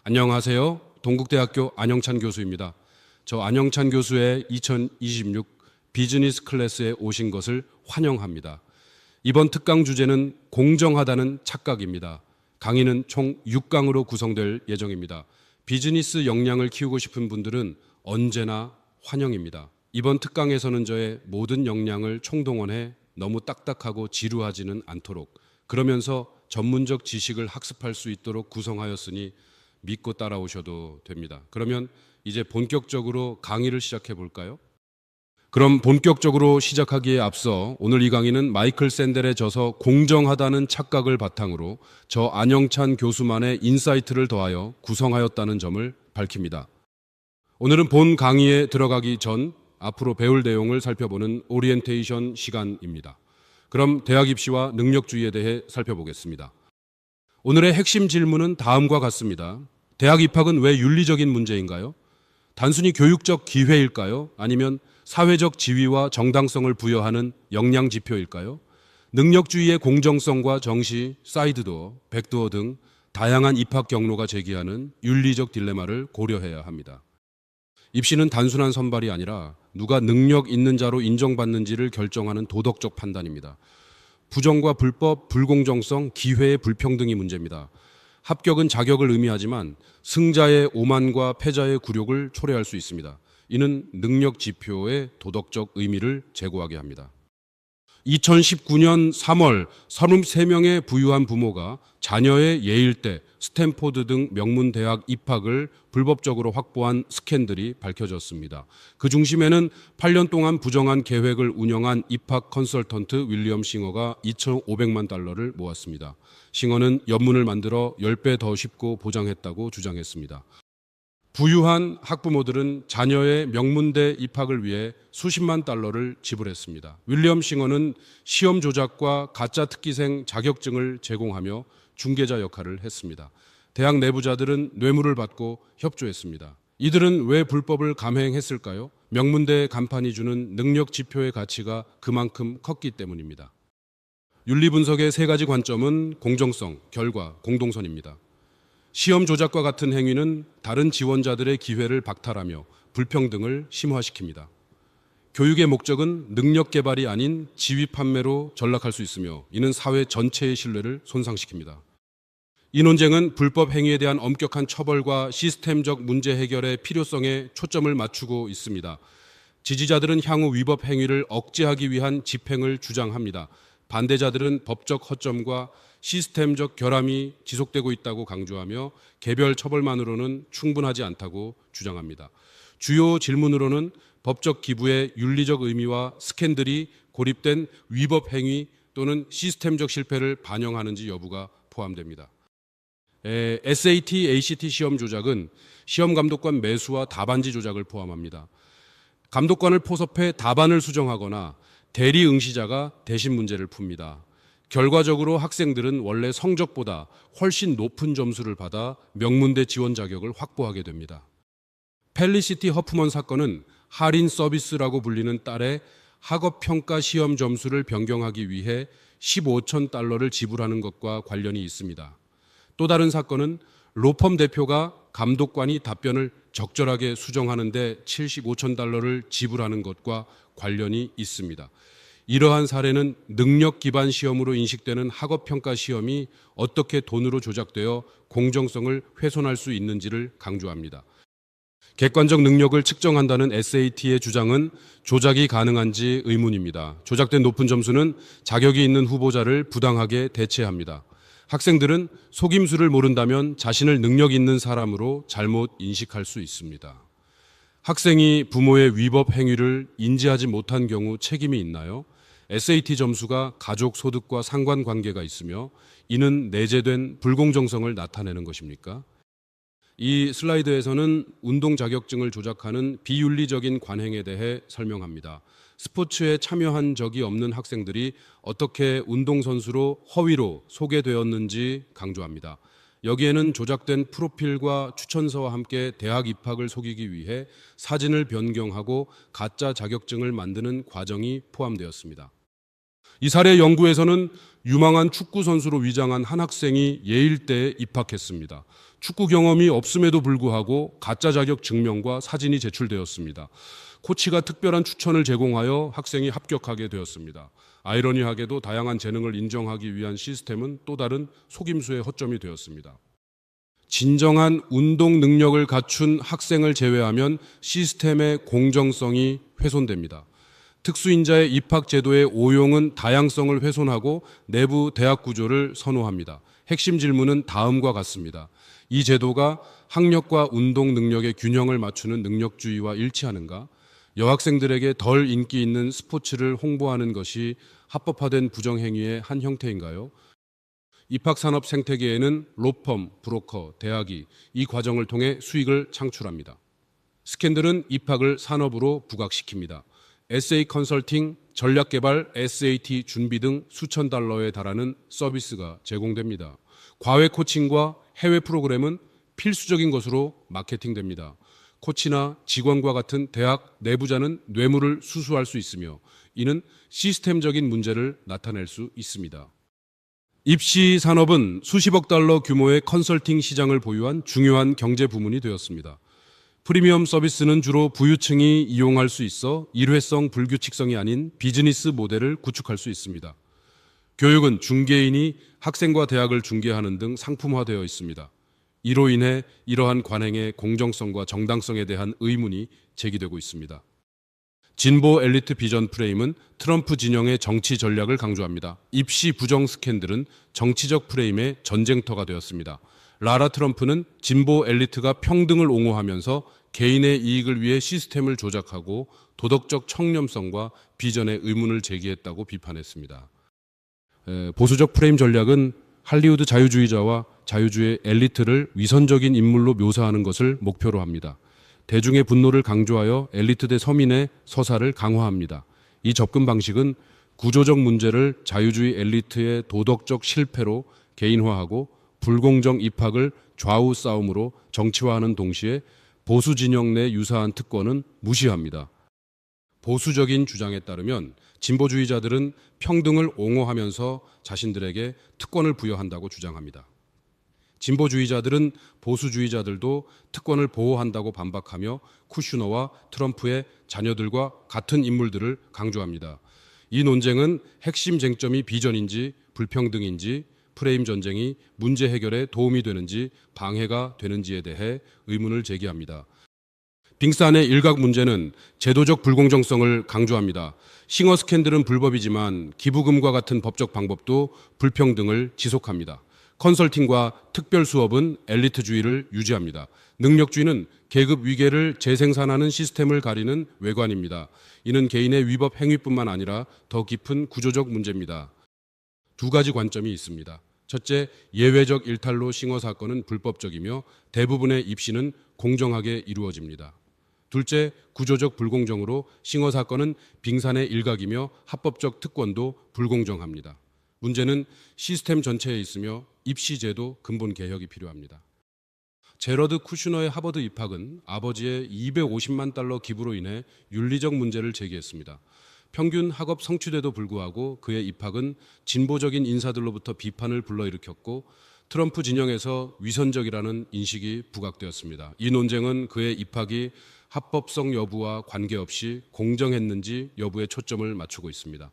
안녕하세요. 동국대학교 안영찬 교수입니다. 저 안영찬 교수의 2026 비즈니스 클래스에 오신 것을 환영합니다. 이번 특강 주제는 공정하다는 착각입니다. 강의는 총 6강으로 구성될 예정입니다. 비즈니스 역량을 키우고 싶은 분들은 언제나 환영입니다. 이번 특강에서는 저의 모든 역량을 총동원해 너무 딱딱하고 지루하지는 않도록, 그러면서 전문적 지식을 학습할 수 있도록 구성하였으니 믿고 따라오셔도 됩니다. 그러면 이제 본격적으로 강의를 시작해 볼까요? 그럼 본격적으로 시작하기에 앞서 오늘 이 강의는 마이클 샌델의 저서 공정하다는 착각을 바탕으로 저 안영찬 교수만의 인사이트를 더하여 구성하였다는 점을 밝힙니다. 오늘은 본 강의에 들어가기 전 앞으로 배울 내용을 살펴보는 오리엔테이션 시간입니다. 그럼 대학 입시와 능력주의에 대해 살펴보겠습니다. 오늘의 핵심 질문은 다음과 같습니다. 대학 입학은 왜 윤리적인 문제인가요? 단순히 교육적 기회일까요? 아니면 사회적 지위와 정당성을 부여하는 역량 지표일까요? 능력주의의 공정성과 정시, 사이드도어, 백도어 등 다양한 입학 경로가 제기하는 윤리적 딜레마를 고려해야 합니다. 입시는 단순한 선발이 아니라 누가 능력 있는 자로 인정받는지를 결정하는 도덕적 판단입니다. 부정과 불법, 불공정성, 기회의 불평등이 문제입니다. 합격은 자격을 의미하지만 승자의 오만과 패자의 굴욕을 초래할 수 있습니다. 이는 능력 지표의 도덕적 의미를 제고하게 합니다. 2019년 3월 33명의 부유한 부모가 자녀의 예일대, 스탠포드 등 명문 대학 입학을 불법적으로 확보한 스캔들이 밝혀졌습니다. 그 중심에는 8년 동안 부정한 계획을 운영한 입학 컨설턴트 윌리엄 싱어가 2,500만 달러를 모았습니다. 싱어는 연문을 만들어 10배 더 쉽고 보장했다고 주장했습니다. 부유한 학부모들은 자녀의 명문대 입학을 위해 수십만 달러를 지불했습니다. 윌리엄 싱어는 시험 조작과 가짜 특기생 자격증을 제공하며 중개자 역할을 했습니다. 대학 내부자들은 뇌물을 받고 협조했습니다. 이들은 왜 불법을 감행했을까요? 명문대 간판이 주는 능력 지표의 가치가 그만큼 컸기 때문입니다. 윤리 분석의 세 가지 관점은 공정성, 결과, 공동선입니다. 시험 조작과 같은 행위는 다른 지원자들의 기회를 박탈하며 불평등을 심화시킵니다. 교육의 목적은 능력 개발이 아닌 지위 판매로 전락할 수 있으며 이는 사회 전체의 신뢰를 손상시킵니다. 이 논쟁은 불법 행위에 대한 엄격한 처벌과 시스템적 문제 해결의 필요성에 초점을 맞추고 있습니다. 지지자들은 향후 위법 행위를 억제하기 위한 집행을 주장합니다. 반대자들은 법적 허점과 시스템적 결함이 지속되고 있다고 강조하며 개별 처벌만으로는 충분하지 않다고 주장합니다. 주요 질문으로는 법적 기부의 윤리적 의미와 스캔들이 고립된 위법 행위 또는 시스템적 실패를 반영하는지 여부가 포함됩니다. SAT, ACT 시험 조작은 시험 감독관 매수와 답안지 조작을 포함합니다. 감독관을 포섭해 답안을 수정하거나 대리 응시자가 대신 문제를 풉니다. 결과적으로 학생들은 원래 성적보다 훨씬 높은 점수를 받아 명문대 지원 자격을 확보하게 됩니다. 펠리시티 허프먼 사건은 할인 서비스라고 불리는 딸의 학업평가 시험 점수를 변경하기 위해 15천 달러를 지불하는 것과 관련이 있습니다. 또 다른 사건은 로펌 대표가 감독관이 답변을 적절하게 수정하는 데 75천 달러를 지불하는 것과 관련이 있습니다. 이러한 사례는 능력 기반 시험으로 인식되는 학업평가 시험이 어떻게 돈으로 조작되어 공정성을 훼손할 수 있는지를 강조합니다. 객관적 능력을 측정한다는 SAT의 주장은 조작이 가능한지 의문입니다. 조작된 높은 점수는 자격이 있는 후보자를 부당하게 대체합니다. 학생들은 속임수를 모른다면 자신을 능력 있는 사람으로 잘못 인식할 수 있습니다. 학생이 부모의 위법 행위를 인지하지 못한 경우 책임이 있나요? SAT 점수가 가족 소득과 상관관계가 있으며 이는 내재된 불공정성을 나타내는 것입니까? 이 슬라이드에서는 운동 자격증을 조작하는 비윤리적인 관행에 대해 설명합니다. 스포츠에 참여한 적이 없는 학생들이 어떻게 운동선수로 허위로 소개되었는지 강조합니다. 여기에는 조작된 프로필과 추천서와 함께 대학 입학을 속이기 위해 사진을 변경하고 가짜 자격증을 만드는 과정이 포함되었습니다. 이 사례 연구에서는 유망한 축구 선수로 위장한 한 학생이 예일대에 입학했습니다. 축구 경험이 없음에도 불구하고 가짜 자격 증명과 사진이 제출되었습니다. 코치가 특별한 추천을 제공하여 학생이 합격하게 되었습니다. 아이러니하게도 다양한 재능을 인정하기 위한 시스템은 또 다른 속임수의 허점이 되었습니다. 진정한 운동 능력을 갖춘 학생을 제외하면 시스템의 공정성이 훼손됩니다. 특수인자의 입학 제도의 오용은 다양성을 훼손하고 내부 대학 구조를 선호합니다. 핵심 질문은 다음과 같습니다. 이 제도가 학력과 운동 능력의 균형을 맞추는 능력주의와 일치하는가? 여학생들에게 덜 인기 있는 스포츠를 홍보하는 것이 합법화된 부정행위의 한 형태인가요? 입학산업 생태계에는 로펌, 브로커, 대학이 이 과정을 통해 수익을 창출합니다. 스캔들은 입학을 산업으로 부각시킵니다. SA 컨설팅, 전략개발, SAT 준비 등 수천 달러에 달하는 서비스가 제공됩니다. 과외 코칭과 해외 프로그램은 필수적인 것으로 마케팅됩니다. 코치나 직원과 같은 대학 내부자는 뇌물을 수수할 수 있으며 이는 시스템적인 문제를 나타낼 수 있습니다. 입시 산업은 수십억 달러 규모의 컨설팅 시장을 보유한 중요한 경제 부문이 되었습니다. 프리미엄 서비스는 주로 부유층이 이용할 수 있어 일회성 불규칙성이 아닌 비즈니스 모델을 구축할 수 있습니다. 교육은 중개인이 학생과 대학을 중개하는 등 상품화되어 있습니다. 이로 인해 이러한 관행의 공정성과 정당성에 대한 의문이 제기되고 있습니다. 진보 엘리트 비전 프레임은 트럼프 진영의 정치 전략을 강조합니다. 입시 부정 스캔들은 정치적 프레임의 전쟁터가 되었습니다. 라라 트럼프는 진보 엘리트가 평등을 옹호하면서 개인의 이익을 위해 시스템을 조작하고 도덕적 청렴성과 비전에 의문을 제기했다고 비판했습니다. 보수적 프레임 전략은 할리우드 자유주의자와 자유주의 엘리트를 위선적인 인물로 묘사하는 것을 목표로 합니다. 대중의 분노를 강조하여 엘리트 대 서민의 서사를 강화합니다. 이 접근 방식은 구조적 문제를 자유주의 엘리트의 도덕적 실패로 개인화하고 불공정 입학을 좌우 싸움으로 정치화하는 동시에 보수 진영 내 유사한 특권은 무시합니다. 보수적인 주장에 따르면 진보주의자들은 평등을 옹호하면서 자신들에게 특권을 부여한다고 주장합니다. 진보주의자들은 보수주의자들도 특권을 보호한다고 반박하며 쿠슈너와 트럼프의 자녀들과 같은 인물들을 강조합니다. 이 논쟁은 핵심 쟁점이 비전인지 불평등인지 프레임 전쟁이 문제 해결에 도움이 되는지 방해가 되는지에 대해 의문을 제기합니다. 빙산의 일각 문제는 제도적 불공정성을 강조합니다. 싱어 스캔들은 불법이지만 기부금과 같은 법적 방법도 불평등을 지속합니다. 컨설팅과 특별 수업은 엘리트주의를 유지합니다. 능력주의는 계급 위계를 재생산하는 시스템을 가리는 외관입니다. 이는 개인의 위법 행위뿐만 아니라 더 깊은 구조적 문제입니다. 두 가지 관점이 있습니다. 첫째, 예외적 일탈로 싱어 사건은 불법적이며 대부분의 입시는 공정하게 이루어집니다. 둘째, 구조적 불공정으로 싱어 사건은 빙산의 일각이며 합법적 특권도 불공정합니다. 문제는 시스템 전체에 있으며 입시제도 근본 개혁이 필요합니다. 제러드 쿠슈너의 하버드 입학은 아버지의 250만 달러 기부로 인해 윤리적 문제를 제기했습니다. 평균 학업 성취에도 불구하고 그의 입학은 진보적인 인사들로부터 비판을 불러일으켰고 트럼프 진영에서 위선적이라는 인식이 부각되었습니다. 이 논쟁은 그의 입학이 합법성 여부와 관계없이 공정했는지 여부에 초점을 맞추고 있습니다.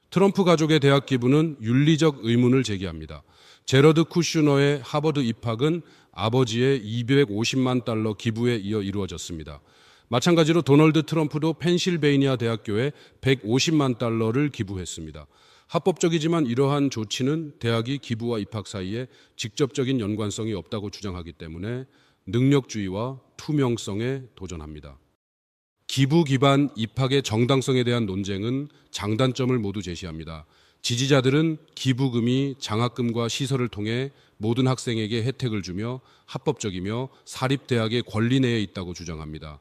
트럼프 가족의 대학 기부는 윤리적 의문을 제기합니다. 제러드 쿠슈너의 하버드 입학은 아버지의 250만 달러 기부에 이어 이루어졌습니다. 마찬가지로 도널드 트럼프도 펜실베이니아 대학교에 150만 달러를 기부했습니다. 합법적이지만 이러한 조치는 대학이 기부와 입학 사이에 직접적인 연관성이 없다고 주장하기 때문에 능력주의와 투명성에 도전합니다. 기부 기반 입학의 정당성에 대한 논쟁은 장단점을 모두 제시합니다. 지지자들은 기부금이 장학금과 시설을 통해 모든 학생에게 혜택을 주며 합법적이며 사립대학의 권리 내에 있다고 주장합니다.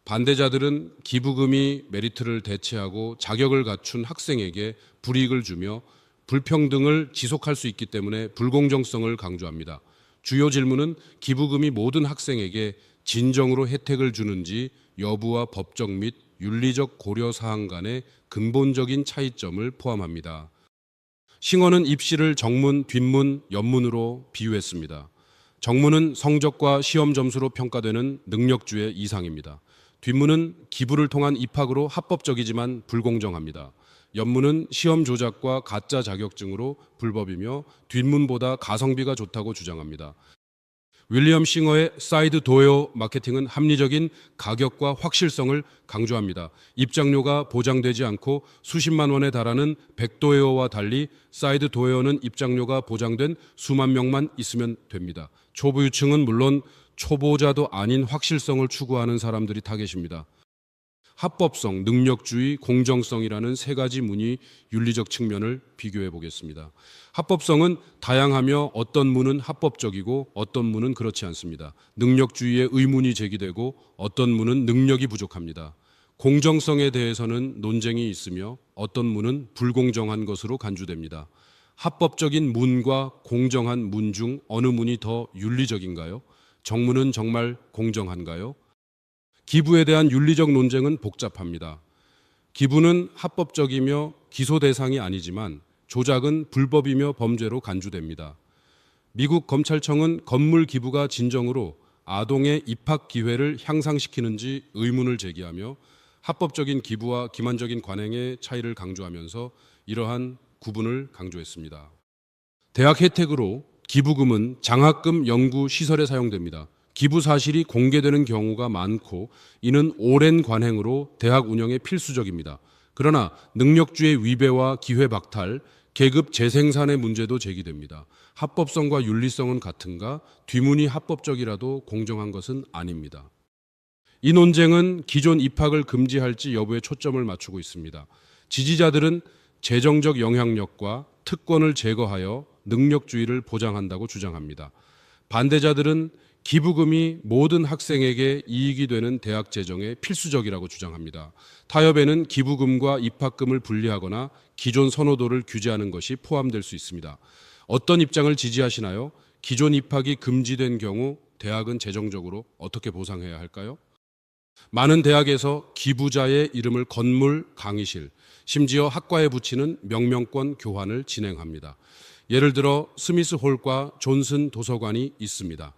반대자들은 기부금이 메리트를 대체하고 자격을 갖춘 학생에게 불이익을 주며 불평등을 지속할 수 있기 때문에 불공정성을 강조합니다. 주요 질문은 기부금이 모든 학생에게 진정으로 혜택을 주는지 여부와 법적 및 윤리적 고려 사항 간의 근본적인 차이점을 포함합니다. 싱어는 입시를 정문, 뒷문, 옆문으로 비유했습니다. 정문은 성적과 시험 점수로 평가되는 능력주의 이상입니다. 뒷문은 기부를 통한 입학으로 합법적이지만 불공정합니다. 옆문은 시험 조작과 가짜 자격증으로 불법이며 뒷문보다 가성비가 좋다고 주장합니다. 윌리엄 싱어의 사이드 도어 마케팅은 합리적인 가격과 확실성을 강조합니다. 입장료가 보장되지 않고 수십만 원에 달하는 백도어와 달리 사이드 도어는 입장료가 보장된 수만 명만 있으면 됩니다. 초보 유층은 물론 초보자도 아닌 확실성을 추구하는 사람들이 타겟입니다. 합법성, 능력주의, 공정성이라는 세 가지 문의 윤리적 측면을 비교해 보겠습니다. 합법성은 다양하며 어떤 문은 합법적이고 어떤 문은 그렇지 않습니다. 능력주의에 의문이 제기되고 어떤 문은 능력이 부족합니다. 공정성에 대해서는 논쟁이 있으며 어떤 문은 불공정한 것으로 간주됩니다. 합법적인 문과 공정한 문 중 어느 문이 더 윤리적인가요? 정문은 정말 공정한가요? 기부에 대한 윤리적 논쟁은 복잡합니다. 기부는 합법적이며 기소 대상이 아니지만 조작은 불법이며 범죄로 간주됩니다. 미국 검찰청은 건물 기부가 진정으로 아동의 입학 기회를 향상시키는지 의문을 제기하며 합법적인 기부와 기만적인 관행의 차이를 강조하면서 이러한 구분을 강조했습니다. 대학 혜택으로 기부금은 장학금 연구 시설에 사용됩니다. 기부 사실이 공개되는 경우가 많고 이는 오랜 관행으로 대학 운영에 필수적입니다. 그러나 능력주의 위배와 기회 박탈, 계급 재생산의 문제도 제기됩니다. 합법성과 윤리성은 같은가? 뒷문이 합법적이라도 공정한 것은 아닙니다. 이 논쟁은 기존 입학을 금지할지 여부에 초점을 맞추고 있습니다. 지지자들은 재정적 영향력과 특권을 제거하여 능력주의를 보장한다고 주장합니다. 반대자들은 기부금이 모든 학생에게 이익이 되는 대학 재정에 필수적이라고 주장합니다. 타협에는 기부금과 입학금을 분리하거나 기존 선호도를 규제하는 것이 포함될 수 있습니다. 어떤 입장을 지지하시나요? 기존 입학이 금지된 경우 대학은 재정적으로 어떻게 보상해야 할까요? 많은 대학에서 기부자의 이름을 건물, 강의실, 심지어 학과에 붙이는 명명권 교환을 진행합니다. 예를 들어 스미스 홀과 존슨 도서관이 있습니다.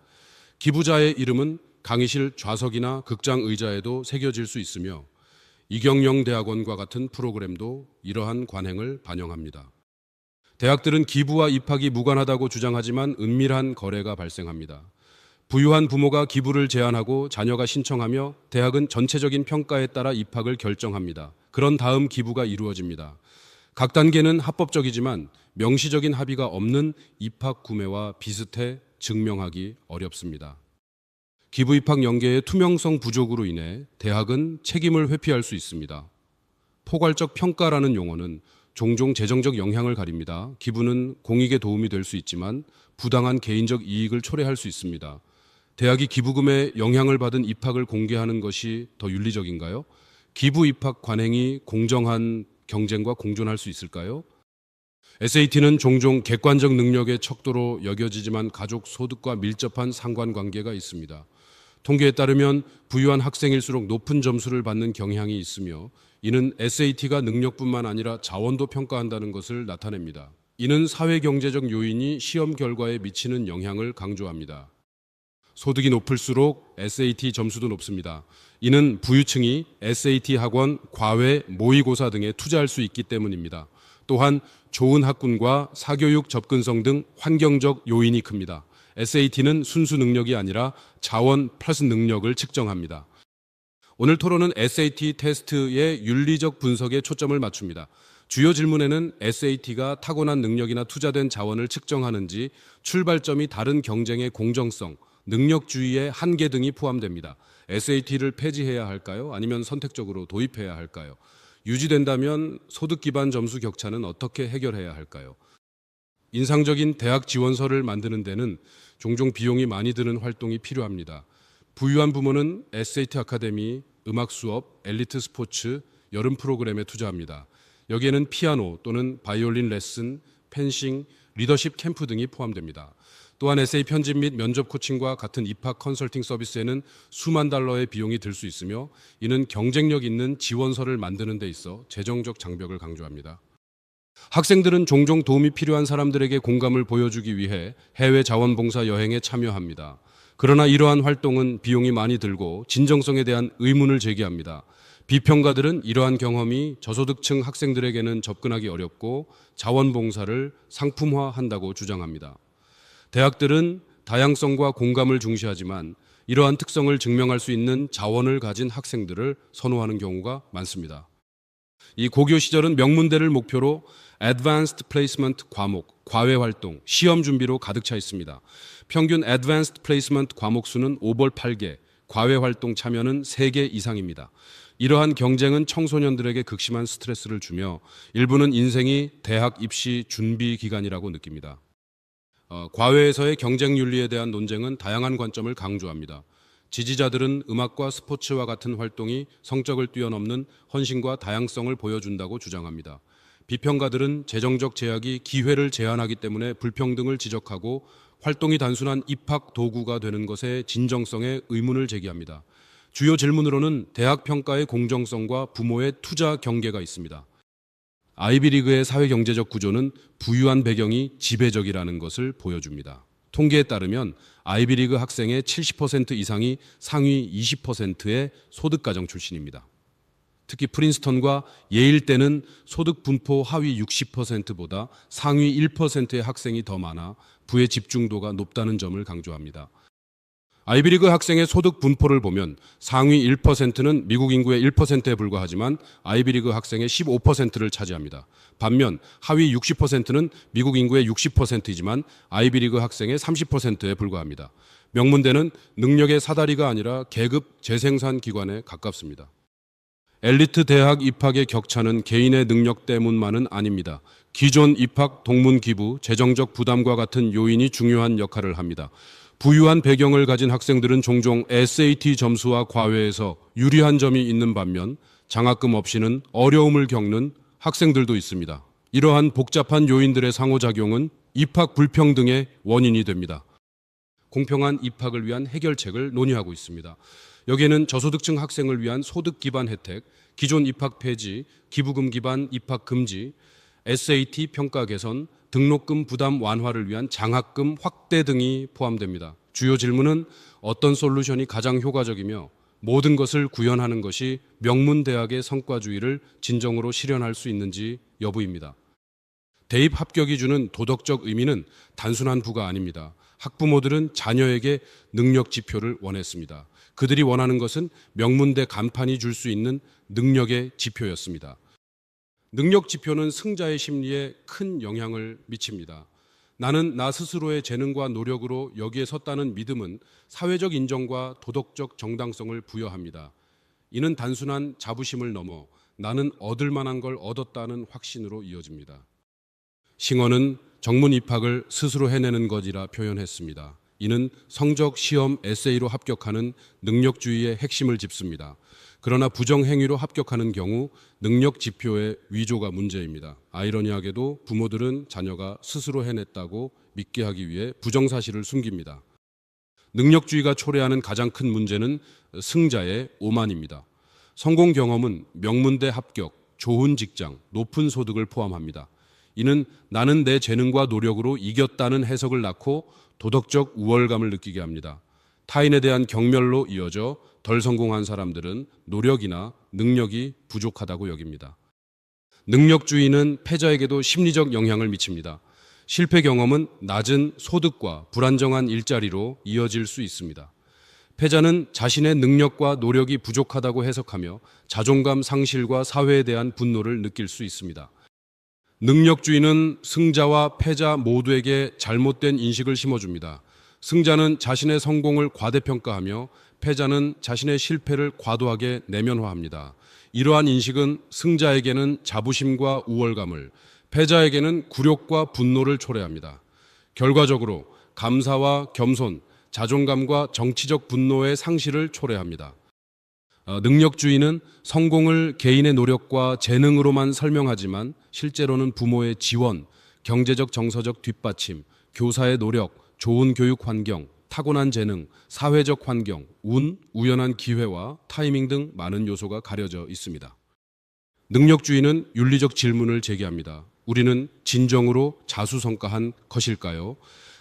기부자의 이름은 강의실 좌석이나 극장 의자에도 새겨질 수 있으며 이경영 대학원과 같은 프로그램도 이러한 관행을 반영합니다. 대학들은 기부와 입학이 무관하다고 주장하지만 은밀한 거래가 발생합니다. 부유한 부모가 기부를 제안하고 자녀가 신청하며 대학은 전체적인 평가에 따라 입학을 결정합니다. 그런 다음 기부가 이루어집니다. 각 단계는 합법적이지만 명시적인 합의가 없는 입학 구매와 비슷해 증명하기 어렵습니다. 기부 입학 연계의 투명성 부족으로 인해 대학은 책임을 회피할 수 있습니다. 포괄적 평가라는 용어는 종종 재정적 영향을 가립니다. 기부는 공익에 도움이 될 수 있지만 부당한 개인적 이익을 초래할 수 있습니다. 대학이 기부금에 영향을 받은 입학을 공개하는 것이 더 윤리적인가요? 기부 입학 관행이 공정한 경쟁과 공존할 수 있을까요? SAT는 종종 객관적 능력의 척도로 여겨지지만 가족 소득과 밀접한 상관관계가 있습니다. 통계에 따르면 부유한 학생일수록 높은 점수를 받는 경향이 있으며 이는 SAT가 능력뿐만 아니라 자원도 평가한다는 것을 나타냅니다. 이는 사회경제적 요인이 시험 결과에 미치는 영향을 강조합니다. 소득이 높을수록 SAT 점수도 높습니다. 이는 부유층이 SAT 학원, 과외, 모의고사 등에 투자할 수 있기 때문입니다. 또한 좋은 학군과 사교육 접근성 등 환경적 요인이 큽니다. SAT는 순수 능력이 아니라 자원 플러스 능력을 측정합니다. 오늘 토론은 SAT 테스트의 윤리적 분석에 초점을 맞춥니다. 주요 질문에는 SAT가 타고난 능력이나 투자된 자원을 측정하는지, 출발점이 다른 경쟁의 공정성, 능력주의의 한계 등이 포함됩니다. SAT를 폐지해야 할까요? 아니면 선택적으로 도입해야 할까요? 유지된다면 소득 기반 점수 격차는 어떻게 해결해야 할까요? 인상적인 대학 지원서를 만드는 데는 종종 비용이 많이 드는 활동이 필요합니다. 부유한 부모는 SAT 아카데미, 음악 수업, 엘리트 스포츠, 여름 프로그램에 투자합니다. 여기에는 피아노 또는 바이올린 레슨, 펜싱, 리더십 캠프 등이 포함됩니다. 또한 에세이 편집 및 면접 코칭과 같은 입학 컨설팅 서비스에는 수만 달러의 비용이 들 수 있으며 이는 경쟁력 있는 지원서를 만드는 데 있어 재정적 장벽을 강조합니다. 학생들은 종종 도움이 필요한 사람들에게 공감을 보여주기 위해 해외 자원봉사 여행에 참여합니다. 그러나 이러한 활동은 비용이 많이 들고 진정성에 대한 의문을 제기합니다. 비평가들은 이러한 경험이 저소득층 학생들에게는 접근하기 어렵고 자원봉사를 상품화한다고 주장합니다. 대학들은 다양성과 공감을 중시하지만 이러한 특성을 증명할 수 있는 자원을 가진 학생들을 선호하는 경우가 많습니다. 이 고교 시절은 명문대를 목표로 Advanced Placement 과목, 과외 활동, 시험 준비로 가득 차 있습니다. 평균 Advanced Placement 과목 수는 5벌 8개, 과외 활동 참여는 3개 이상입니다. 이러한 경쟁은 청소년들에게 극심한 스트레스를 주며 일부는 인생이 대학 입시 준비 기간이라고 느낍니다. 과외에서의 경쟁 윤리에 대한 논쟁은 다양한 관점을 강조합니다. 지지자들은 음악과 스포츠와 같은 활동이 성적을 뛰어넘는 헌신과 다양성을 보여준다고 주장합니다. 비평가들은 재정적 제약이 기회를 제한하기 때문에 불평등을 지적하고 활동이 단순한 입학 도구가 되는 것의 진정성에 의문을 제기합니다. 주요 질문으로는 대학 평가의 공정성과 부모의 투자 경계가 있습니다. 아이비리그의 사회경제적 구조는 부유한 배경이 지배적이라는 것을 보여줍니다. 통계에 따르면 아이비리그 학생의 70% 이상이 상위 20%의 소득가정 출신입니다. 특히 프린스턴과 예일대는 소득 분포 하위 60%보다 상위 1%의 학생이 더 많아 부의 집중도가 높다는 점을 강조합니다. 아이비리그 학생의 소득 분포를 보면 상위 1%는 미국 인구의 1%에 불과하지만 아이비리그 학생의 15%를 차지합니다. 반면 하위 60%는 미국 인구의 60%이지만 아이비리그 학생의 30%에 불과합니다. 명문대는 능력의 사다리가 아니라 계급 재생산 기관에 가깝습니다. 엘리트 대학 입학의 격차는 개인의 능력 때문만은 아닙니다. 기존 입학, 동문 기부, 재정적 부담과 같은 요인이 중요한 역할을 합니다. 부유한 배경을 가진 학생들은 종종 SAT 점수와 과외에서 유리한 점이 있는 반면 장학금 없이는 어려움을 겪는 학생들도 있습니다. 이러한 복잡한 요인들의 상호작용은 입학 불평등의 원인이 됩니다. 공평한 입학을 위한 해결책을 논의하고 있습니다. 여기에는 저소득층 학생을 위한 소득 기반 혜택, 기존 입학 폐지, 기부금 기반 입학 금지, SAT 평가 개선, 등록금 부담 완화를 위한 장학금 확대 등이 포함됩니다. 주요 질문은 어떤 솔루션이 가장 효과적이며 모든 것을 구현하는 것이 명문대학의 성과주의를 진정으로 실현할 수 있는지 여부입니다. 대입 합격이 주는 도덕적 의미는 단순한 부가 아닙니다. 학부모들은 자녀에게 능력 지표를 원했습니다. 그들이 원하는 것은 명문대 간판이 줄 수 있는 능력의 지표였습니다. 능력 지표는 승자의 심리에 큰 영향을 미칩니다. 나는 나 스스로의 재능과 노력으로 여기에 섰다는 믿음은 사회적 인정과 도덕적 정당성을 부여합니다. 이는 단순한 자부심을 넘어 나는 얻을 만한 걸 얻었다는 확신으로 이어집니다. 싱어는 정문 입학을 스스로 해내는 것이라 표현했습니다. 이는 성적, 시험, 에세이로 합격하는 능력주의의 핵심을 짚습니다. 그러나 부정행위로 합격하는 경우 능력 지표의 위조가 문제입니다. 아이러니하게도 부모들은 자녀가 스스로 해냈다고 믿게 하기 위해 부정사실을 숨깁니다. 능력주의가 초래하는 가장 큰 문제는 승자의 오만입니다. 성공 경험은 명문대 합격, 좋은 직장, 높은 소득을 포함합니다. 이는 나는 내 재능과 노력으로 이겼다는 해석을 낳고 도덕적 우월감을 느끼게 합니다. 타인에 대한 경멸로 이어져 덜 성공한 사람들은 노력이나 능력이 부족하다고 여깁니다. 능력주의는 패자에게도 심리적 영향을 미칩니다. 실패 경험은 낮은 소득과 불안정한 일자리로 이어질 수 있습니다. 패자는 자신의 능력과 노력이 부족하다고 해석하며 자존감 상실과 사회에 대한 분노를 느낄 수 있습니다. 능력주의는 승자와 패자 모두에게 잘못된 인식을 심어줍니다. 승자는 자신의 성공을 과대평가하며 패자는 자신의 실패를 과도하게 내면화합니다. 이러한 인식은 승자에게는 자부심과 우월감을, 패자에게는 굴욕과 분노를 초래합니다. 결과적으로 감사와 겸손, 자존감과 정치적 분노의 상실을 초래합니다. 능력주의는 성공을 개인의 노력과 재능으로만 설명하지만 실제로는 부모의 지원, 경제적 정서적 뒷받침, 교사의 노력, 좋은 교육 환경, 타고난 재능, 사회적 환경, 운, 우연한 기회와 타이밍 등 많은 요소가 가려져 있습니다. 능력주의는 윤리적 질문을 제기합니다. 우리는 진정으로 자수성가한 것일까요?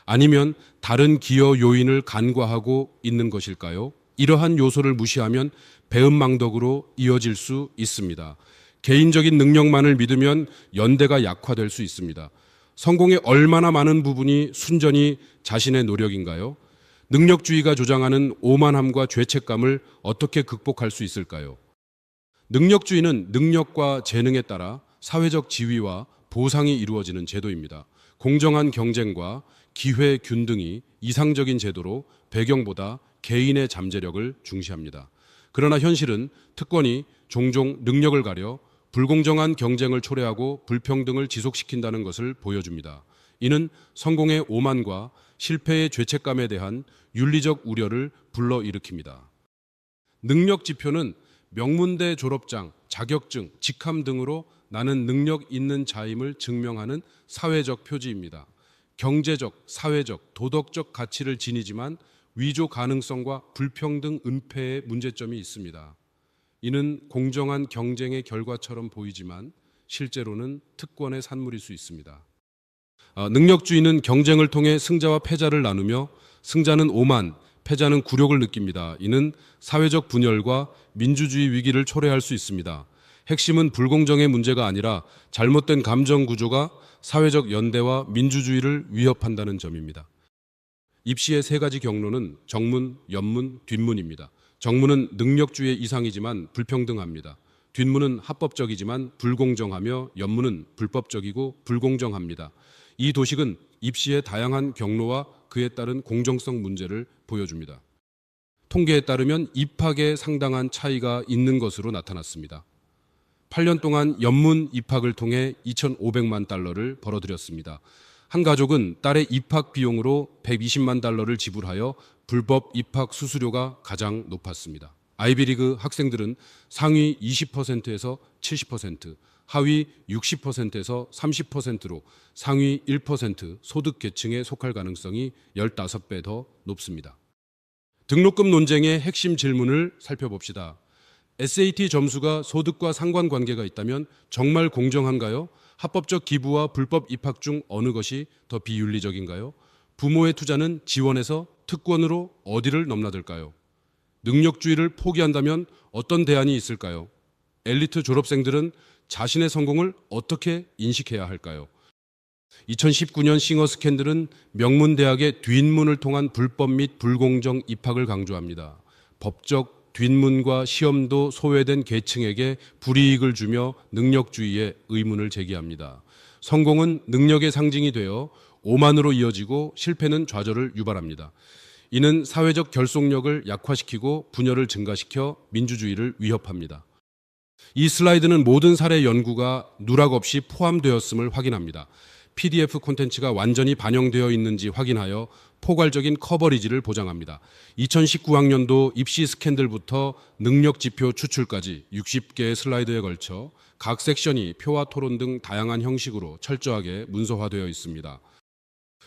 아니면 다른 기여 요인을 간과하고 있는 것일까요? 이러한 요소를 무시하면 배은망덕으로 이어질 수 있습니다. 개인적인 능력만을 믿으면 연대가 약화될 수 있습니다. 성공의 얼마나 많은 부분이 순전히 자신의 노력인가요? 능력주의가 조장하는 오만함과 죄책감을 어떻게 극복할 수 있을까요? 능력주의는 능력과 재능에 따라 사회적 지위와 보상이 이루어지는 제도입니다. 공정한 경쟁과 기회 균등이 이상적인 제도로 배경보다 개인의 잠재력을 중시합니다. 그러나 현실은 특권이 종종 능력을 가려 불공정한 경쟁을 초래하고 불평등을 지속시킨다는 것을 보여줍니다. 이는 성공의 오만과 실패의 죄책감에 대한 윤리적 우려를 불러일으킵니다. 능력 지표는 명문대 졸업장, 자격증, 직함 등으로 나는 능력 있는 자임을 증명하는 사회적 표지입니다. 경제적, 사회적, 도덕적 가치를 지니지만 위조 가능성과 불평등 은폐의 문제점이 있습니다. 이는 공정한 경쟁의 결과처럼 보이지만 실제로는 특권의 산물일 수 있습니다. 능력주의는 경쟁을 통해 승자와 패자를 나누며 승자는 오만, 패자는 굴욕을 느낍니다. 이는 사회적 분열과 민주주의 위기를 초래할 수 있습니다. 핵심은 불공정의 문제가 아니라 잘못된 감정 구조가 사회적 연대와 민주주의를 위협한다는 점입니다. 입시의 세 가지 경로는 정문, 연문, 뒷문입니다. 정문은 능력주의의 이상이지만 불평등합니다. 뒷문은 합법적이지만 불공정하며 연문은 불법적이고 불공정합니다. 이 도식은 입시의 다양한 경로와 그에 따른 공정성 문제를 보여줍니다. 통계에 따르면 입학에 상당한 차이가 있는 것으로 나타났습니다. 8년 동안 연문 입학을 통해 2,500만 달러를 벌어들였습니다. 한 가족은 딸의 입학 비용으로 120만 달러를 지불하여 불법 입학 수수료가 가장 높았습니다. 아이비리그 학생들은 상위 20%에서 70%, 하위 60%에서 30%로 상위 1% 소득 계층에 속할 가능성이 15배 더 높습니다. 등록금 논쟁의 핵심 질문을 살펴봅시다. SAT 점수가 소득과 상관관계가 있다면 정말 공정한가요? 합법적 기부와 불법 입학 중 어느 것이 더 비윤리적인가요? 부모의 투자는 지원에서 특권으로 어디를 넘나들까요? 능력주의를 포기한다면 어떤 대안이 있을까요? 엘리트 졸업생들은 자신의 성공을 어떻게 인식해야 할까요? 2019년 싱어 스캔들은 명문대학의 뒷문을 통한 불법 및 불공정 입학을 강조합니다. 법적 뒷문과 시험도 소외된 계층에게 불이익을 주며 능력주의의 의문을 제기합니다. 성공은 능력의 상징이 되어 오만으로 이어지고 실패는 좌절을 유발합니다. 이는 사회적 결속력을 약화시키고 분열을 증가시켜 민주주의를 위협합니다. 이 슬라이드는 모든 사례 연구가 누락 없이 포함되었음을 확인합니다. PDF 콘텐츠가 완전히 반영되어 있는지 확인하여 포괄적인 커버리지를 보장합니다. 2019학년도 입시 스캔들부터 능력지표 추출까지 60개의 슬라이드에 걸쳐 각 섹션이 표와 토론 등 다양한 형식으로 철저하게 문서화되어 있습니다.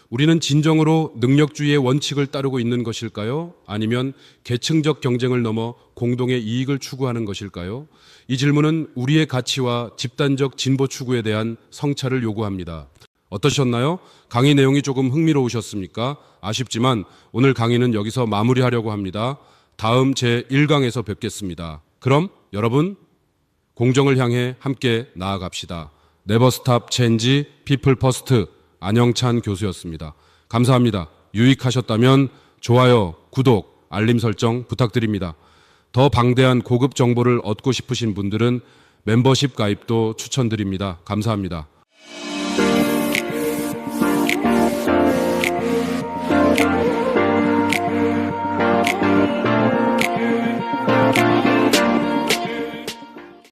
우리는 진정으로 능력주의의 원칙을 따르고 있는 것일까요? 아니면 계층적 경쟁을 넘어 공동의 이익을 추구하는 것일까요? 이 질문은 우리의 가치와 집단적 진보 추구에 대한 성찰을 요구합니다. 어떠셨나요? 강의 내용이 조금 흥미로우셨습니까? 아쉽지만 오늘 강의는 여기서 마무리하려고 합니다. 다음 제1강에서 뵙겠습니다. 그럼 여러분, 공정을 향해 함께 나아갑시다. Never Stop Change, People First, 안영찬 교수였습니다. 감사합니다. 유익하셨다면 좋아요, 구독, 알림 설정 부탁드립니다. 더 방대한 고급 정보를 얻고 싶으신 분들은 멤버십 가입도 추천드립니다. 감사합니다.